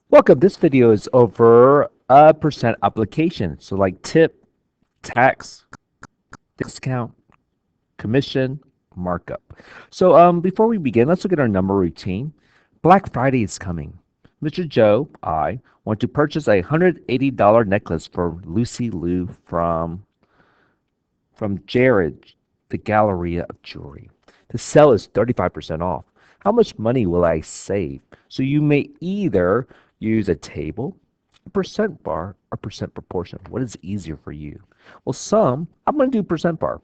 Welcome. This video is over a percent application. So like tip, tax, discount, commission, markup. So before we begin, let's look at our number routine. Black Friday is coming. Mr. Joe, I want to purchase a $180 necklace for Lucy Liu from Jared, the Galleria of Jewelry. The sale is 35% off. How much money will I save? So you may either use a table, a percent bar, or percent proportion. What is easier for you? Well, I'm going to do percent bar.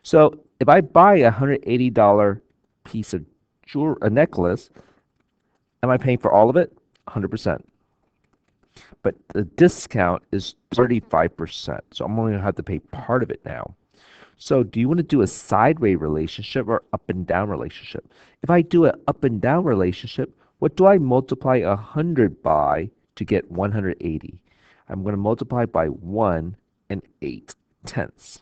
So if I buy a $180 piece of jewelry, a necklace, am I paying for all of it? 100%. But the discount is 35%. So I'm only going to have to pay part of it now. So do you want to do a sideways relationship or up and down relationship? If I do an up and down relationship, what do I multiply 100 by to get 180? I'm going to multiply by 1 and 8 tenths.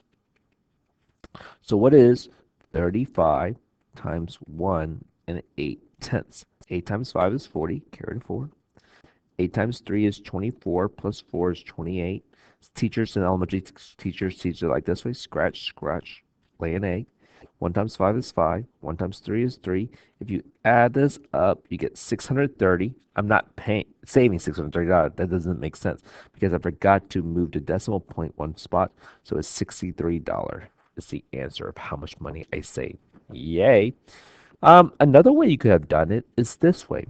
So what is 35 times 1 and 8 tenths? 8 times 5 is 40, carry 4. 8 times 3 is 24, plus 4 is 28. Teachers and elementary teachers teach it like this way: scratch, scratch, lay an egg. 1 times 5 is 5. 1 times 3 is 3. If you add this up, you get 630. I'm not saving $630. That doesn't make sense because I forgot to move the decimal point one spot. So it's $63 is the answer of how much money I save. Yay. Another way you could have done it is this way.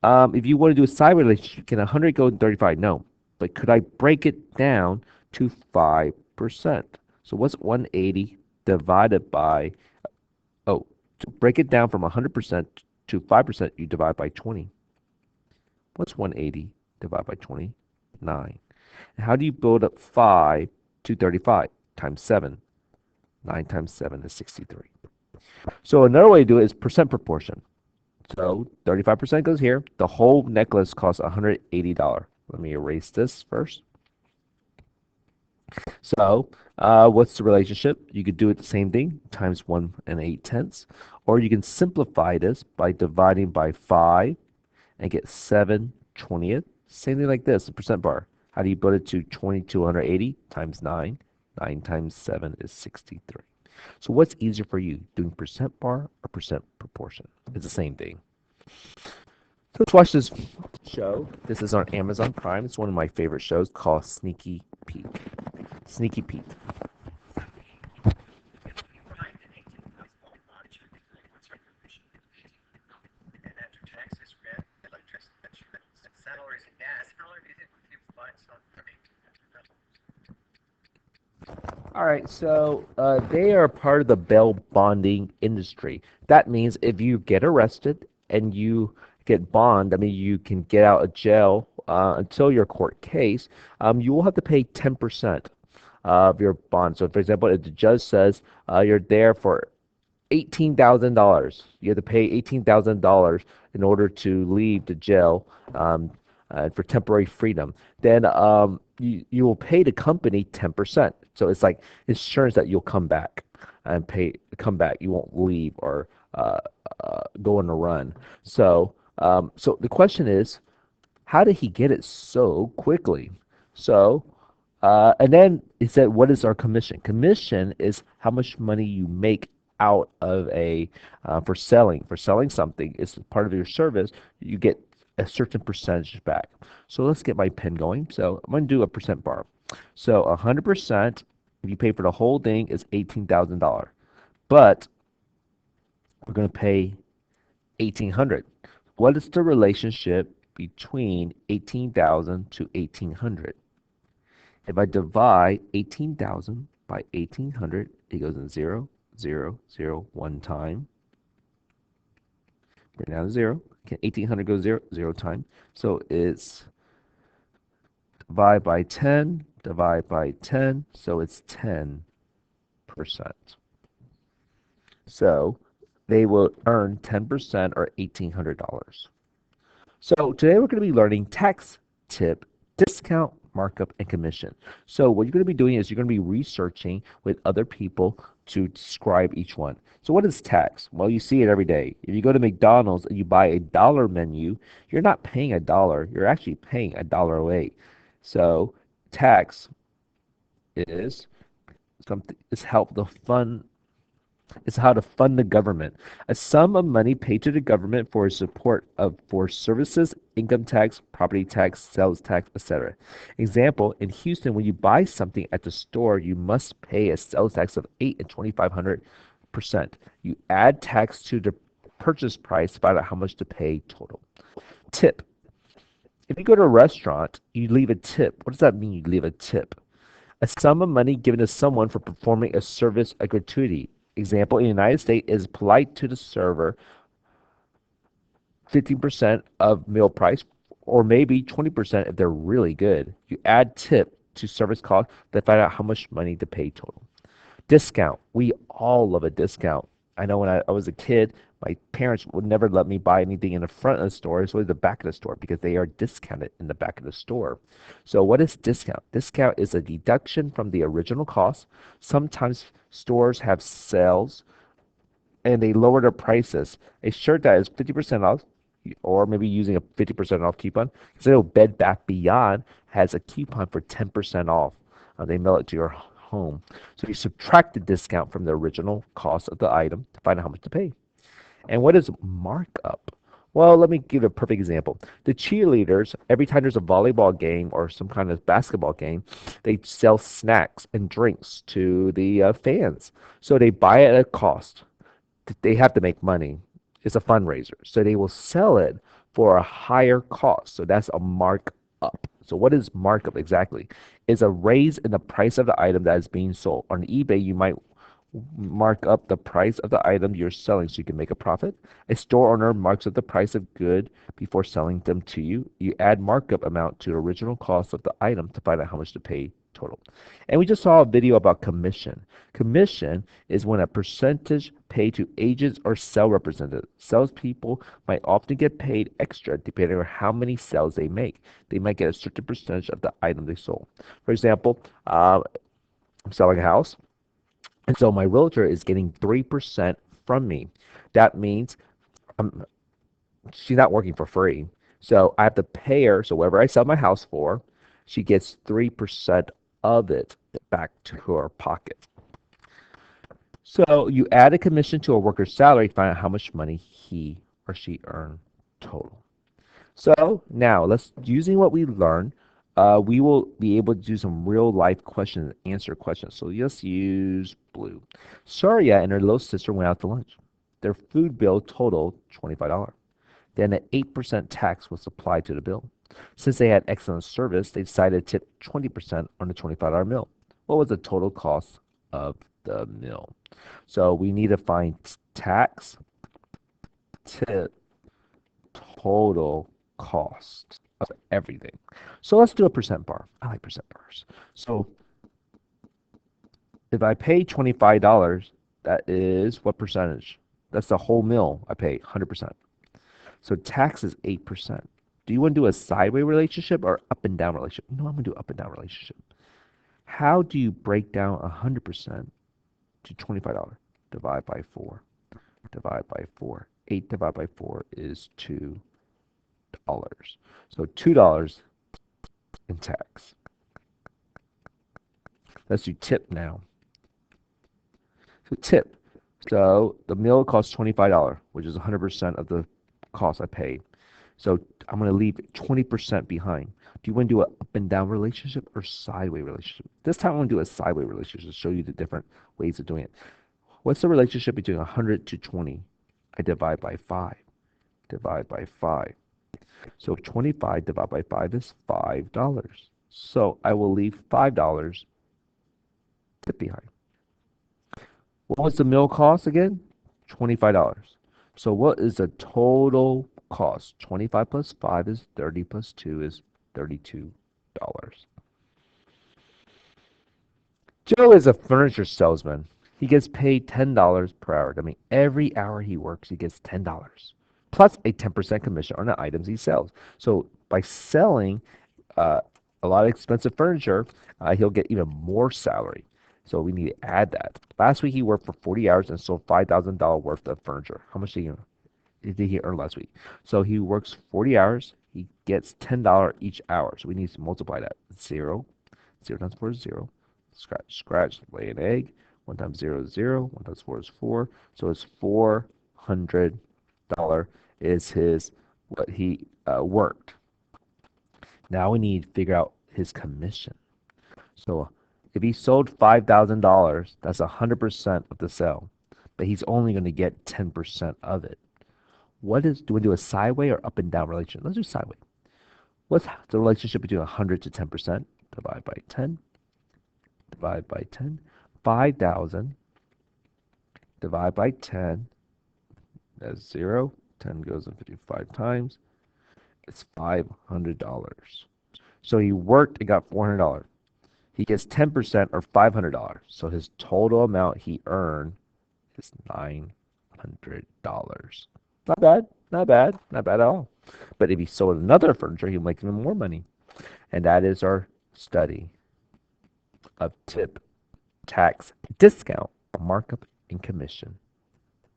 If you want to do a side relationship, can 100 go in 35? No. But could I break it down to 5%? So what's 180 divided by, oh, to break it down from 100% to 5%, you divide by 20. What's 180 divided by 20? 9. And how do you build up 5 to 35? Times 7. 9 times 7 is 63. So another way to do it is percent proportion. So 35% goes here. The whole necklace costs $180. Let me erase this first. So what's the relationship? You could do it the same thing, times 1 and 8 tenths. Or you can simplify this by dividing by 5 and get 7/20th. Same thing like this, the percent bar. How do you put it to 2,280 times 9? 9 times 7 is 63. So what's easier for you, doing percent bar or percent proportion? It's the same thing. So let's watch this show. This is on Amazon Prime. It's one of my favorite shows called Sneaky Pete. Sneaky Pete. All right, so they are part of the bail bonding industry. That means if you get arrested and you get bond, I mean, you can get out of jail until your court case, you will have to pay 10% of your bond. So, for example, if the judge says you're there for $18,000, you have to pay $18,000 in order to leave the jail for temporary freedom. Then you will pay the company 10%. So it's like insurance that you'll come back and come back. You won't leave or go on a run. So the question is, how did he get it so quickly? So, and then it said, what is our commission? Commission is how much money you make out of a for selling something. It's part of your service. You get a certain percentage back. So let's get my pen going. So I'm going to do a percent bar. So 100%, if you pay for the whole thing, is $18,000. But we're going to pay 1,800. What is the relationship between 18,000 to 1,800? If I divide 18,000 by 1,800, it goes in 0, 0, 0, 1 time. Bring down to 0. Can 1,800 go 0, 0 time? So it's divide by 10, divide by 10, so it's 10%. So they will earn 10% or $1,800. So today we're going to be learning tax, tip, discount, markup, and commission. So what you're going to be doing is you're going to be researching with other people to describe each one. So what is tax? Well, you see it every day. If you go to McDonald's and you buy a dollar menu, you're not paying a dollar. You're actually paying $1.08. So tax is something is help the fund is how to fund the government. A sum of money paid to the government for support of for services, income tax, property tax, sales tax, etc. Example, in Houston, when you buy something at the store, you must pay a sales tax of 8 and 2,500%. You add tax to the purchase price to find out how much to pay total. Tip. If you go to a restaurant, you leave a tip. What does that mean, you leave a tip? A sum of money given to someone for performing a service, a gratuity. Example, in the United States, it is polite to the server 15% of meal price, or maybe 20% if they're really good. You add tip to service cost to find out how much money to pay total. Discount. We all love a discount. I know when I was a kid, my parents would never let me buy anything in the front of the store. It's always the back of the store because they are discounted in the back of the store. So what is discount? Discount is a deduction from the original cost. Sometimes stores have sales and they lower their prices. A shirt that is 50% off, or maybe using a 50% off coupon. So Bed Bath Beyond has a coupon for 10% off. They mail it to your home. So you subtract the discount from the original cost of the item to find out how much to pay. And what is markup? Well, let me give a perfect example. The cheerleaders, every time there's a volleyball game or some kind of basketball game, they sell snacks and drinks to the fans. So they buy it at a cost. They have to make money. It's a fundraiser. So they will sell it for a higher cost. So that's a markup. So what is markup exactly? It's a raise in the price of the item that is being sold. On eBay, you might mark up the price of the item you're selling so you can make a profit. A store owner marks up the price of good before selling them to you. You add markup amount to the original cost of the item to find out how much to pay total. And we just saw a video about commission. Commission is when a percentage paid to agents or sales representatives. Salespeople might often get paid extra depending on how many sales they make. They might get a certain percentage of the item they sold. For example, I'm selling a house. And so my realtor is getting 3% from me. That means um, she's not working for free. So I have to pay her. So whatever I sell my house for, she gets 3% of it back to her pocket. So you add a commission to a worker's salary to find out how much money he or she earned total. So now let's using what we learned, we will be able to do some real life questions and answer questions. So let's use blue. Surya and her little sister went out to lunch. Their food bill totaled $25. Then an 8% tax was applied to the bill. Since they had excellent service, they decided to tip 20% on the $25 meal. What was the total cost of the meal? So we need to find tax, tip, total cost of everything. So let's do a percent bar. I like percent bars. So if I pay $25, that is what percentage? That's the whole meal I pay, 100%. So tax is 8%. Do you want to do a sideways relationship or up and down relationship? No, I'm going to do up and down relationship. How do you break down 100% to $25? Divide by 4. Divide by 4. 8 divided by 4 is $2. So $2 in tax. Let's do tip now. So tip. So the meal costs $25, which is 100% of the cost I paid. So I'm going to leave 20% behind. Do you want to do an up and down relationship or sideways relationship? This time I'm going to do a sideways relationship to show you the different ways of doing it. What's the relationship between 100 to 20? I divide by 5. Divide by 5. So 25 divided by 5 is $5. So I will leave $5 tip behind. What was the meal cost again? $25. So what is the total cost? 25 plus 5 is 30 plus 2 is $32. Joe is a furniture salesman. He gets paid $10 per hour. That means every hour he works, he gets $10 plus a 10% commission on the items he sells. So by selling uh, a lot of expensive furniture, he'll get even more salary. So we need to add that. Last week he worked for 40 hours and sold $5,000 worth of furniture. How much did he earn last week? So he works 40 hours. He gets $10 each hour. So we need to multiply that. 0. 0 times 4 is 0. Scratch, scratch, lay an egg. 1 times 0 is 0. 1 times 4 is 4. So it's $400 is his what he worked. Now we need to figure out his commission. So if he sold $5,000, that's 100% of the sale, but he's only going to get 10% of it. Do we do a sideway or up and down relationship? Let's do sideway. What's the relationship between 100 to 10%? Divide by 10, divide by 10. 5,000 divide by 10, that's 0. 10 goes in 55 times. It's $500. So he worked and got $400. He gets 10% or $500. So his total amount he earned is $900. Not bad, not bad, not bad at all. But if he sold another furniture, he'll make even more money. And that is our study of tip, tax, discount, markup, and commission.